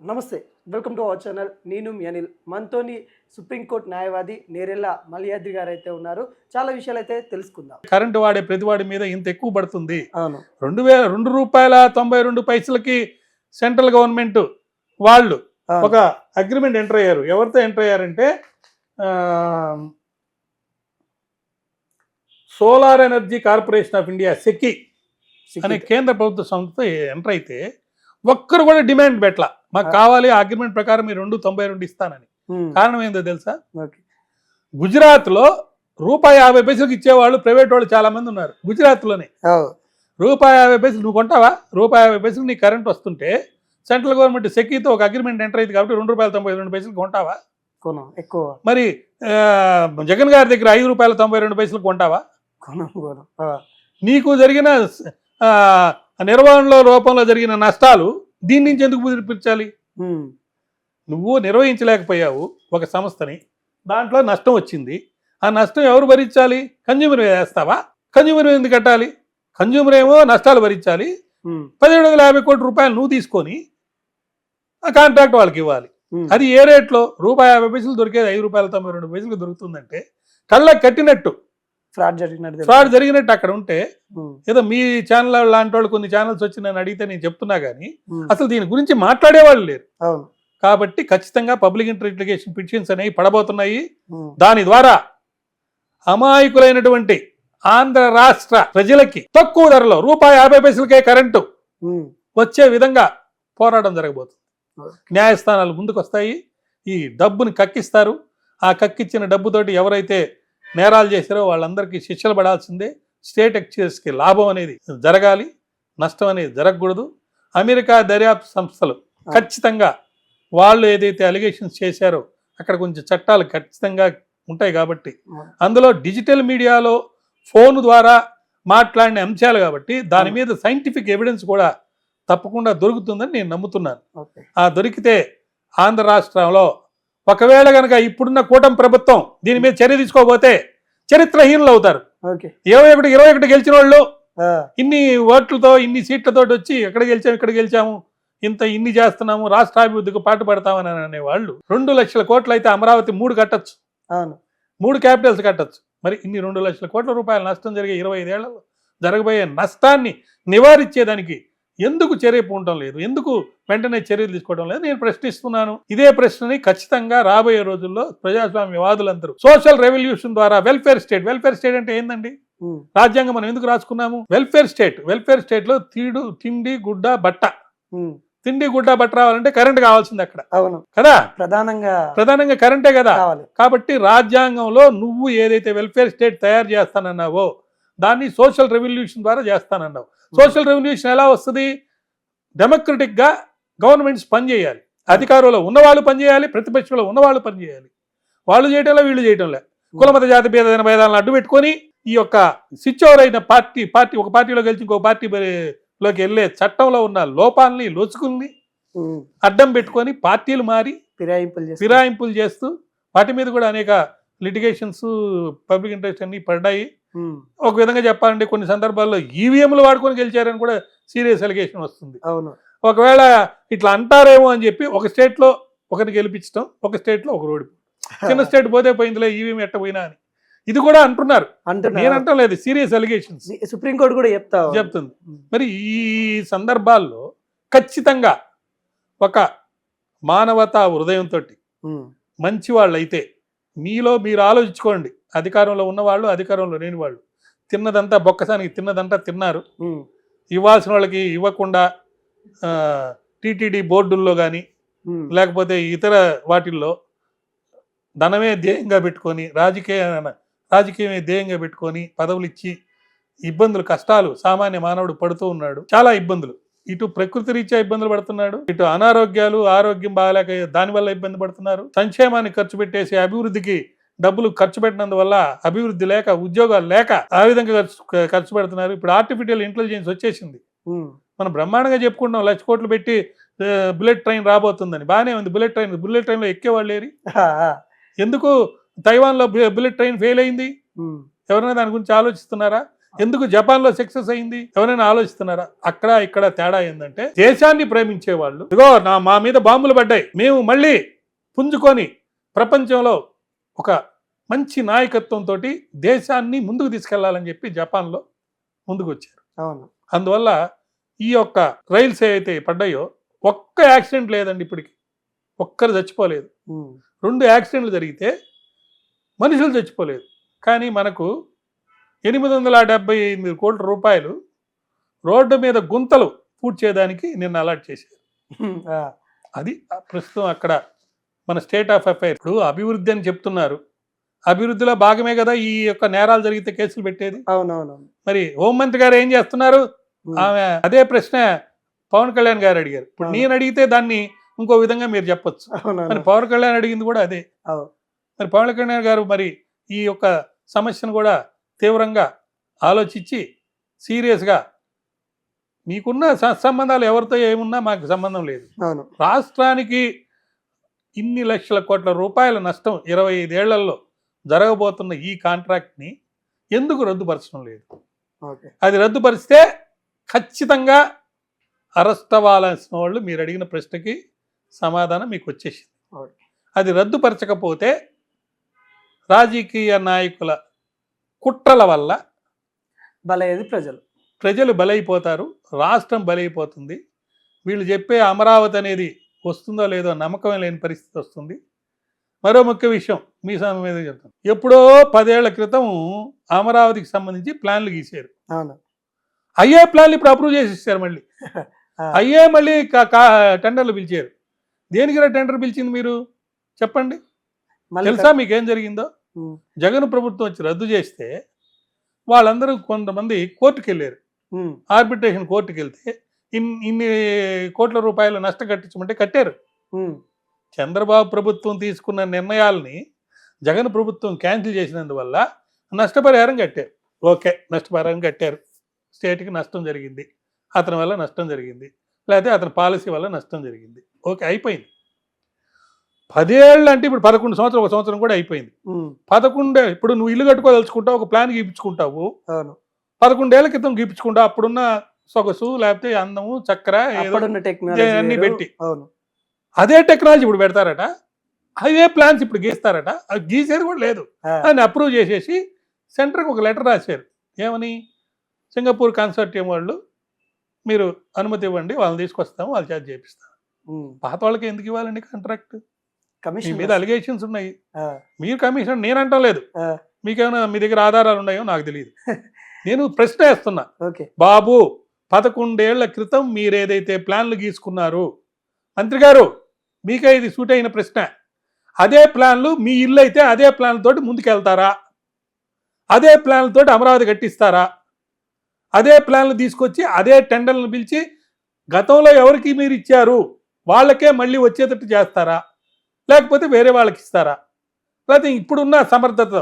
నమస్తే, welcome to our channel. నేను మీ అనిల్. మనతోని సుప్రీంకోర్టు న్యాయవాది నేరెళ్ళ మల్యాద్రి గారు అయితే ఉన్నారు. చాలా విషయాలు అయితే తెలుసుకుందాం. కరెంటు వాడే ప్రతివాడి మీద ఇంత ఎక్కువ పడుతుంది. అవును, ₹2.02 సెంట్రల్ గవర్నమెంట్ వాళ్ళు ఒక అగ్రిమెంట్ ఎంటర్ అయ్యారు. ఎవరితో ఎంటర్ అయ్యారంటే solar energy corporation of India SECI అనే కేంద్ర ప్రభుత్వ సంస్థ ఎంటర్ అయితే ఒక్కరు కూడా డిమాండ్ పెట్టలా, మాకు కావాలి ఆ అగ్రిమెంట్ ప్రకారం మీరు $2.92 ఇస్తానని. కారణం ఏందో తెలుసా? గుజరాత్లో ₹50 ఇచ్చేవాళ్ళు ప్రైవేట్ వాళ్ళు చాలా మంది ఉన్నారు. గుజరాత్లోనే ₹50 నువ్వు కొంటావా? ₹50 నీ కరెంట్ వస్తుంటే సెంట్రల్ గవర్నమెంట్ సెకీతో ఒక అగ్రిమెంట్ ఎంటర్ అయింది కాబట్టి ₹2.92 కొంటావా? ఎక్కువ. మరి జగన్ గారి దగ్గర ₹5.92 కొంటావా? నీకు జరిగిన నిర్వహణలో రూపంలో జరిగిన నష్టాలు దీని నుంచి ఎందుకు పిలిపించాలి? నువ్వు నిర్వహించలేకపోయావు ఒక సంస్థని, దాంట్లో నష్టం వచ్చింది. ఆ నష్టం ఎవరు భరించాలి? కన్జ్యూమర్ వేస్తావా? కన్జ్యూమర్ ఎందుకు కట్టాలి? కన్జ్యూమర్ ఏమో నష్టాలు భరించాలి. ₹1750 కోట్ల నువ్వు తీసుకొని ఆ కాంట్రాక్ట్ వాళ్ళకి ఇవ్వాలి. అది ఏ రేట్లో? ₹50 దొరికేది ₹5.92 దొరుకుతుందంటే కళ్ళకి కట్టినట్టు ఫ్రాడ్ జరిగినట్టు అక్కడ ఉంటే, ఏదో మీ ఛానల్ లాంటి వాళ్ళు కొన్ని ఛానల్స్ వచ్చి నన్ను అడిగితే నేను చెప్తున్నా కానీ అసలు దీని గురించి మాట్లాడేవాళ్ళు లేరు. కాబట్టి ఖచ్చితంగా పబ్లిక్ ఇంటర్లిగేషన్ పిటిషన్స్ అనేవి పడబోతున్నాయి. దాని ద్వారా అమాయకులైనటువంటి ఆంధ్ర రాష్ట్ర ప్రజలకి తక్కువ ధరలో ₹50 కరెంటు వచ్చే విధంగా పోరాటం జరగబోతుంది. న్యాయస్థానాలు ముందుకు వస్తాయి. ఈ డబ్బుని కక్కిస్తారు. ఆ కక్కిచ్చిన డబ్బుతోటి ఎవరైతే నేరాలు చేశారో వాళ్ళందరికీ శిక్షలు పడాల్సిందే. స్టేట్ ఎక్స్చేంజ్కి లాభం అనేది జరగాలి, నష్టం అనేది జరగకూడదు. అమెరికా దర్యాప్తు సంస్థలు ఖచ్చితంగా వాళ్ళు ఏదైతే అలిగేషన్స్ చేశారో అక్కడ కొంచెం చట్టాలు ఖచ్చితంగా ఉంటాయి కాబట్టి, అందులో డిజిటల్ మీడియాలో ఫోన్ ద్వారా మాట్లాడిన అంశాలు కాబట్టి దాని మీద సైంటిఫిక్ ఎవిడెన్స్ కూడా తప్పకుండా దొరుకుతుందని నేను నమ్ముతున్నాను. ఆ దొరికితే ఆంధ్ర రాష్ట్రంలో ఒకవేళ కనుక ఇప్పుడున్న కూటమి ప్రభుత్వం దీని మీద చర్య తీసుకోకపోతే చరిత్రహీనులు అవుతారు. 21 గెలిచిన వాళ్ళు ఇన్ని ఓట్లతో ఇన్ని సీట్లతో వచ్చి ఎక్కడ గెలిచాము ఇక్కడ గెలిచాము ఇన్ని చేస్తున్నాము రాష్ట్రాభివృద్ధికి పాటు పడతామని అనేవాళ్ళు 2 లక్షల కోట్లు అయితే అమరావతి 3 కట్టచ్చు, 3 క్యాపిటల్స్ కట్టచ్చు. మరి ఇన్ని 2 లక్షల కోట్ల రూపాయల నష్టం జరిగే 25 ఏళ్లలో జరగబోయే నష్టాన్ని నివారించేదానికి ఎందుకు చర్య ఉండటం లేదు? ఎందుకు వెంటనే చర్యలు తీసుకోవడం లేదు? నేను ప్రశ్నిస్తున్నాను. ఇదే ప్రశ్నని ఖచ్చితంగా రాబోయే రోజుల్లో ప్రజాస్వామ్యవాదులందరూ సోషల్ రెవల్యూషన్ ద్వారా వెల్ఫేర్ స్టేట్ అంటే ఏందండి? రాజ్యాంగం మనం ఎందుకు రాసుకున్నాము? వెల్ఫేర్ స్టేట్ లో తిండి గుడ్డ బట్ట రావాలంటే కరెంట్ కావాల్సింది అక్కడ కదా. ప్రధానంగా కరెంటే కదా. కాబట్టి రాజ్యాంగంలో నువ్వు ఏదైతే వెల్ఫేర్ స్టేట్ తయారు చేస్తానన్నావో దాన్ని సోషల్ రెవల్యూషన్ ద్వారా చేస్తానన్నావు. సోషల్ రెవల్యూషన్ ఎలా వస్తుంది? డెమోక్రటిక్ గా గవర్నమెంట్స్ పనిచేయాలి. అధికారంలో ఉన్నవాళ్ళు పనిచేయాలి, ప్రతిపక్షంలో ఉన్నవాళ్ళు పనిచేయాలి. వాళ్ళు చేయటంలో వీళ్ళు చేయటంలే కులమత జాతి భేదాలను అడ్డు పెట్టుకొని ఈ యొక్క స్విచ్ ఓవర్ అయిన పార్టీ ఒక పార్టీలో గెలిచి ఇంకో పార్టీలోకి వెళ్ళే చట్టంలో ఉన్న లోపాలని లోచుకుని అడ్డం పెట్టుకొని పార్టీలు మారి ఫిరాయింపులు చేస్తూ వాటి మీద కూడా అనేక లిటిగేషన్స్ పబ్లిక్ ఇంట్రెస్ట్ అన్ని పడ్డాయి. ఒక విధంగా చెప్పాలంటే కొన్ని సందర్భాల్లో ఈవీఎంలు వాడుకొని గెలిచారని కూడా సీరియస్ అలిగేషన్ వస్తుంది. ఒకవేళ ఇట్లా అంటారేమో అని చెప్పి ఒక స్టేట్లో ఒకరిని గెలిపించడం, ఒక స్టేట్లో ఒకరు ఓడిపోవడం. చిన్న స్టేట్ పోతే పోయిందిలే ఈవీఎం ఎట్టపోయినా అని ఇది కూడా అంటున్నారు. నేను అంటాం లేదు, సీరియస్ అలిగేషన్స్ సుప్రీంకోర్టు కూడా చెప్తుంది. మరి ఈ సందర్భాల్లో ఖచ్చితంగా ఒక మానవతా హృదయంతో మంచి వాళ్ళు అయితే మీలో మీరు ఆలోచించుకోండి. అధికారంలో ఉన్నవాళ్ళు, అధికారంలో లేని వాళ్ళు తిన్నదంతా బొక్కసానికి తిన్నదంతా తిన్నారు. ఇవ్వాల్సిన వాళ్ళకి ఇవ్వకుండా టీటీడీ బోర్డుల్లో కానీ లేకపోతే ఇతర వాటిల్లో ధనమే ధ్యేయంగా పెట్టుకొని రాజకీయమే ధ్యేయంగా పెట్టుకొని పదవులు ఇచ్చి ఇబ్బందులు కష్టాలు సామాన్య మానవుడు పడుతూ ఉన్నాడు. చాలా ఇబ్బందులు, ఇటు ప్రకృతి రీత్యా ఇబ్బందులు పడుతున్నాడు, ఇటు ఆరోగ్యం బాగాలేక దానివల్ల ఇబ్బంది పడుతున్నారు. సంక్షేమాన్ని ఖర్చు పెట్టేసి అభివృద్ధికి డబ్బులు ఖర్చు పెట్టినందువల్ల అభివృద్ధి లేక, ఉద్యోగాలు లేక ఆ విధంగా ఖర్చు పెడుతున్నారు. ఇప్పుడు ఆర్టిఫిషియల్ ఇంటెలిజెన్స్ వచ్చేసింది. మనం బ్రహ్మాండంగా చెప్పుకుంటున్నాం 1,00,000 కోట్లు పెట్టి బుల్లెట్ ట్రైన్ రాబోతుందని. బాగానే ఉంది. బుల్లెట్ ట్రైన్లో ఎక్కేవాళ్ళు లేరు. ఎందుకు తైవాన్లో బుల్లెట్ ట్రైన్ ఫెయిల్ అయింది? ఎవరైనా దాని గురించి ఆలోచిస్తున్నారా? ఎందుకు జపాన్లో సక్సెస్ అయింది? ఎవరైనా ఆలోచిస్తున్నారా? అక్కడ ఇక్కడ తేడా ఏంటంటే దేశాన్ని ప్రేమించే వాళ్ళు ఇదిగో మా మీద బాంబులు పడ్డాయి, మేము మళ్ళీ పుంజుకొని ప్రపంచంలో ఒక మంచి నాయకత్వంతో దేశాన్ని ముందుకు తీసుకెళ్లాలని చెప్పి జపాన్లో ముందుకు వచ్చారు. అవును. అందువల్ల ఈ యొక్క రైల్స్ ఏవైతే పడ్డాయో ఒక్క యాక్సిడెంట్ లేదండి, ఇప్పటికి ఒక్కరు చచ్చిపోలేదు. 2 యాక్సిడెంట్లు జరిగితే మనుషులు చచ్చిపోలేదు. కానీ మనకు 878 కోట్ల రూపాయలు రోడ్డు మీద గుంతలు పూడ్చేయడానికి నిన్న అలాట్ చేశారు. అది ప్రస్తుతం అక్కడ మన స్టేట్ ఆఫ్ అఫైర్స్. ఇప్పుడు అభివృద్ధి అని చెప్తున్నారు, అభివృద్ధిలో భాగమే కదా ఈ యొక్క నేరాలు జరిగితే కేసులు పెట్టేది. అవునవును. మరి హోంమంత్రి గారు ఏం చేస్తున్నారు? ఆమె అదే ప్రశ్న పవన్ కళ్యాణ్ గారు అడిగారు. ఇప్పుడు నేను అడిగితే దాన్ని ఇంకో విధంగా మీరు చెప్పొచ్చు. మరి పవన్ కళ్యాణ్ అడిగింది కూడా అదే. మరి పవన్ కళ్యాణ్ గారు మరి ఈ యొక్క సమస్యను కూడా తీవ్రంగా ఆలోచించి సీరియస్గా మీకున్న సంబంధాలు ఎవరితో ఏమున్నా మాకు సంబంధం లేదు, రాష్ట్రానికి ఇన్ని లక్షల కోట్ల రూపాయల నష్టం 25 ఏళ్లలో జరగబోతున్న ఈ కాంట్రాక్ట్ని ఎందుకు రద్దుపరచడం లేదు? అది రద్దుపరిస్తే ఖచ్చితంగా అరెస్ట్ అవ్వాల్సిన వాళ్ళు మీరు అడిగిన ప్రశ్నకి సమాధానం మీకు వచ్చేసింది. అది రద్దుపరచకపోతే రాజకీయ నాయకుల కుట్రల వల్ల బలయ్యేది ప్రజలు బలైపోతారు, రాష్ట్రం బలైపోతుంది. వీళ్ళు చెప్పే అమరావతి అనేది వస్తుందో లేదో నమ్మకం లేని పరిస్థితి వస్తుంది. మరో ముఖ్య విషయం మీ సమయం మీద చెప్తాను. ఎప్పుడో 10 ఏళ్ల క్రితం అమరావతికి సంబంధించి ప్లాన్లు గీశారు. అయ్యే ప్లాన్లు ఇప్పుడు అప్రూవ్ చేసి ఇస్తారు. మళ్ళీ అయ్యే మళ్ళీ టెండర్లు పిలిచారు. దేనికి టెండర్ పిలిచింది మీరు చెప్పండి? తెలుసా మీకేం జరిగిందో? జగన్ ప్రభుత్వం వచ్చి రద్దు చేస్తే వాళ్ళందరూ కొంతమంది కోర్టుకు వెళ్ళారు. ఆర్బిట్రేషన్ కోర్టుకు వెళ్తే ఇన్ని కోట్ల రూపాయలు నష్టం కట్టించమంటే కట్టారు. చంద్రబాబు ప్రభుత్వం తీసుకున్న నిర్ణయాలని జగన్ ప్రభుత్వం క్యాన్సిల్ చేసినందువల్ల నష్టపరిహారం కట్టారు. ఓకే, నష్టపరిహారం కట్టారు, స్టేట్కి నష్టం జరిగింది, అతని వల్ల నష్టం జరిగింది, లేకపోతే అతని పాలసీ వల్ల నష్టం జరిగింది. ఓకే, అయిపోయింది. 10 ఏళ్ళు అంటే ఇప్పుడు 11 సంవత్సరం, 1 సంవత్సరం కూడా అయిపోయింది. 11 ఇప్పుడు నువ్వు ఇల్లు కట్టుకోదలుచుకుంటావు, ఒక ప్లాన్ గీపించుకుంటావు. 11 ఏళ్ల క్రితం గీపించుకుంటావు, అప్పుడున్న సొగసు లేకపోతే అందము చక్కెర అన్ని పెట్టి. అదే టెక్నాలజీ ఇప్పుడు పెడతారట, అదే ప్లాన్స్ ఇప్పుడు గీస్తారట. అది గీసేది కూడా లేదు, దాన్ని అప్రూవ్ చేసేసి సెంటర్కి ఒక లెటర్ రాశారు. ఏమని? సింగపూర్ కన్సార్టియం వాళ్ళు మీరు అనుమతి ఇవ్వండి, వాళ్ళని తీసుకొస్తాము, వాళ్ళు ఛార్జ్ చేపిస్తాం. పాత వాళ్ళకి ఎందుకు ఇవ్వాలండి కాంట్రాక్ట్? మీ మీద అలిగేషన్స్ ఉన్నాయి, మీరు కమిషన్ నేను అంటం లేదు. మీకేమైనా మీ దగ్గర ఆధారాలు ఉన్నాయో నాకు తెలియదు. నేను ప్రశ్న వేస్తున్నా. బాబు, 11 ఏళ్ల క్రితం మీరు ఏదైతే ప్లాన్లు గీసుకున్నారు, మంత్రి గారు మీకే ఇది సూట్ అయిన ప్రశ్న, అదే ప్లాన్లు మీ ఇల్లు అయితే అదే ప్లాన్లతోటి ముందుకెళ్తారా? అదే ప్లాన్లతోటి అమరావతి కట్టిస్తారా? అదే ప్లాన్లు తీసుకొచ్చి అదే టెండర్లను పిలిచి గతంలో ఎవరికి మీరు ఇచ్చారు వాళ్ళకే మళ్ళీ వచ్చేటట్టు చేస్తారా? లేకపోతే వేరే వాళ్ళకి ఇస్తారా? లేకపోతే ఇప్పుడున్న సమర్థత,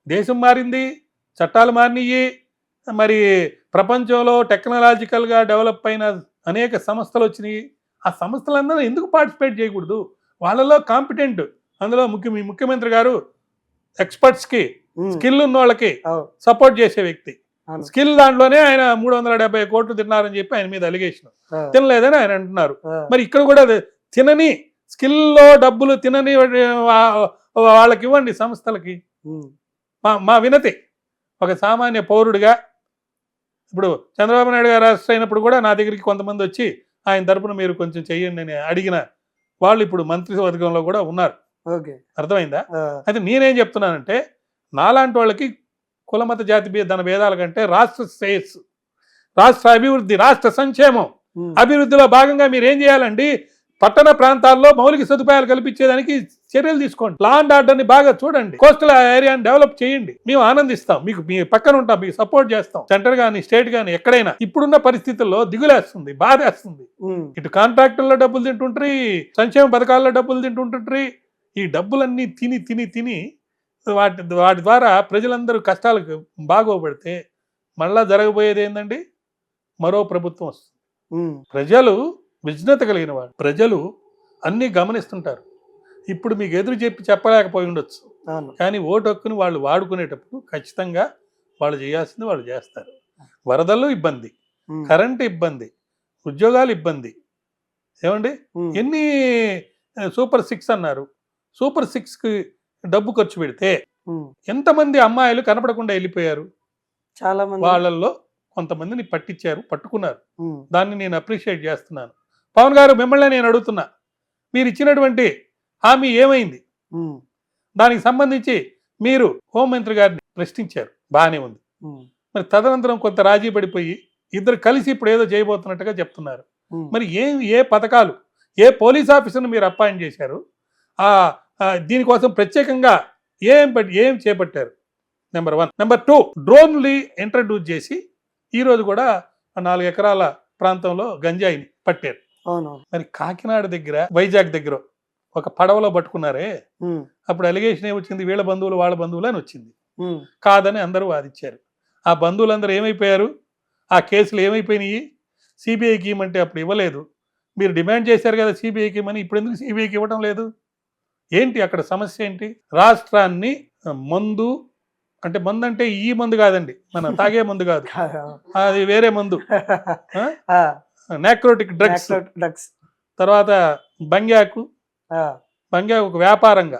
దేశం మారింది, చట్టాలు మారినాయి, మరి ప్రపంచంలో టెక్నాలజికల్గా డెవలప్ అయిన అనేక సంస్థలు వచ్చినాయి. ఆ సంస్థలందరూ ఎందుకు పార్టిసిపేట్ చేయకూడదు? వాళ్ళలో కాంపిటెంట్, అందులో మీ ముఖ్యమంత్రి గారు ఎక్స్పర్ట్స్కి, స్కిల్ ఉన్న వాళ్ళకి సపోర్ట్ చేసే వ్యక్తి. స్కిల్ దాంట్లోనే ఆయన 370 కోట్లు తిన్నారని చెప్పి ఆయన మీద అలిగేషన్. తినలేదని ఆయన అంటున్నారు. మరి ఇక్కడ కూడా తినని స్కిల్లో డబ్బులు తినని వాళ్ళకి ఇవ్వండి సంస్థలకి. మా వినతి ఒక సామాన్య పౌరుడిగా. ఇప్పుడు చంద్రబాబు నాయుడు గారు అరెస్ట్ అయినప్పుడు కూడా నా దగ్గరికి కొంతమంది వచ్చి ఆయన తరపున మీరు కొంచెం చెయ్యండి అని అడిగిన వాళ్ళు ఇప్పుడు మంత్రివర్గంలో కూడా ఉన్నారు. అర్థమైందా? అయితే నేనేం చెప్తున్నానంటే, నాలాంటి వాళ్ళకి కులమత జాతి ధన భేదాల కంటే రాష్ట్ర శ్రేయస్సు, రాష్ట్ర అభివృద్ధి, రాష్ట్ర సంక్షేమం, అభివృద్ధిలో భాగంగా మీరు ఏం చేయాలండి? పట్టణ ప్రాంతాల్లో మౌలిక సదుపాయాలు కల్పించేదానికి చర్యలు తీసుకోండి. లా అండ్ ఆర్డర్ని బాగా చూడండి, కోస్టల్ ఏరియాని డెవలప్ చేయండి. మేము ఆనందిస్తాం, మీకు మీ పక్కన ఉంటాం, మీకు సపోర్ట్ చేస్తాం. సెంటర్ కానీ స్టేట్ కానీ ఎక్కడైనా. ఇప్పుడున్న పరిస్థితుల్లో దిగులేస్తుంది, బాధేస్తుంది. ఇటు కాంట్రాక్టుల్లో డబ్బులు తింటుంటారు, సంక్షేమ పథకాల్లో డబ్బులు తింటుంటారు. ఈ డబ్బులన్నీ తిని తిని తిని వాటి ద్వారా ప్రజలందరూ కష్టాలకు బాగోబడితే మళ్ళా జరగబోయేది ఏంటండి? మరో ప్రభుత్వం వస్తుంది. ప్రజలు విజ్ఞత కలిగిన వాడు, ప్రజలు అన్నీ గమనిస్తుంటారు. ఇప్పుడు మీకు ఎదురు చెప్పలేకపోయి ఉండొచ్చు, కానీ ఓటు హక్కుని వాళ్ళు వాడుకునేటప్పుడు ఖచ్చితంగా వాళ్ళు చేయాల్సింది వాళ్ళు చేస్తారు. వరదలు ఇబ్బంది, ఉమ్, కరెంట్ ఇబ్బంది, ఉద్యోగాలు ఇబ్బంది. ఏమండి ఉమ్, ఎన్ని సూపర్ 6 అన్నారు. సూపర్ 6కి డబ్బు ఖర్చు పెడితే ఉమ్. ఎంతమంది అమ్మాయిలు కనపడకుండా వెళ్ళిపోయారు. చాలా మంది. వాళ్ళల్లో కొంతమందిని పట్టుకున్నారు. ఉమ్, దాన్ని నేను అప్రిషియేట్ చేస్తున్నాను. పవన్ గారు, మిమ్మల్ని నేను అడుగుతున్నా, మీరు ఇచ్చినటువంటి హామీ ఏమైంది? ఉమ్, దానికి సంబంధించి మీరు హోంమంత్రి గారిని ప్రశ్నించారు, బాగానే ఉంది. ఉమ్, మరి తదనంతరం కొంత రాజీ పడిపోయి ఇద్దరు కలిసి ఇప్పుడు ఏదో చేయబోతున్నట్టుగా చెప్తున్నారు. ఉమ్. మరి ఏ పథకాలు, ఏ పోలీస్ ఆఫీసర్ను మీరు అపాయింట్ చేశారు? దీనికోసం ప్రత్యేకంగా ఏం చేపట్టారు? నెంబర్ 1. నెంబర్ 2, డ్రోన్లు ఇంట్రడ్యూస్ చేసి ఈరోజు కూడా 4 ఎకరాల ప్రాంతంలో గంజాయిని పట్టారు. అవునవును. మరి కాకినాడ దగ్గర, వైజాగ్ దగ్గర ఒక పడవలో పట్టుకున్నారే, ఉమ్, అప్పుడు అలిగేషన్ ఏమొచ్చింది? వీళ్ళ బంధువులు వాళ్ళ బంధువులు అని వచ్చింది. ఉమ్, కాదని అందరూ వాదించారు. ఆ బంధువులందరూ ఏమైపోయారు? ఆ కేసులు ఏమైపోయినాయి? సిబిఐకి ఇవ్వమంటే అప్పుడు ఇవ్వలేదు. మీరు డిమాండ్ చేశారు కదా సిబిఐకి ఇవ్వమని, ఇప్పుడు ఎందుకు సిబిఐకి ఇవ్వడం లేదు? ఏంటి అక్కడ సమస్య ఏంటి? రాష్ట్రాన్ని మందు అంటే ఈ మందు కాదండి, మన తాగే మందు కాదు, అది వేరే మందు, నాక్రోటిక్ డ్రగ్స్, డ్రగ్స్. తర్వాత బంగ్యాకు ఒక వ్యాపారంగా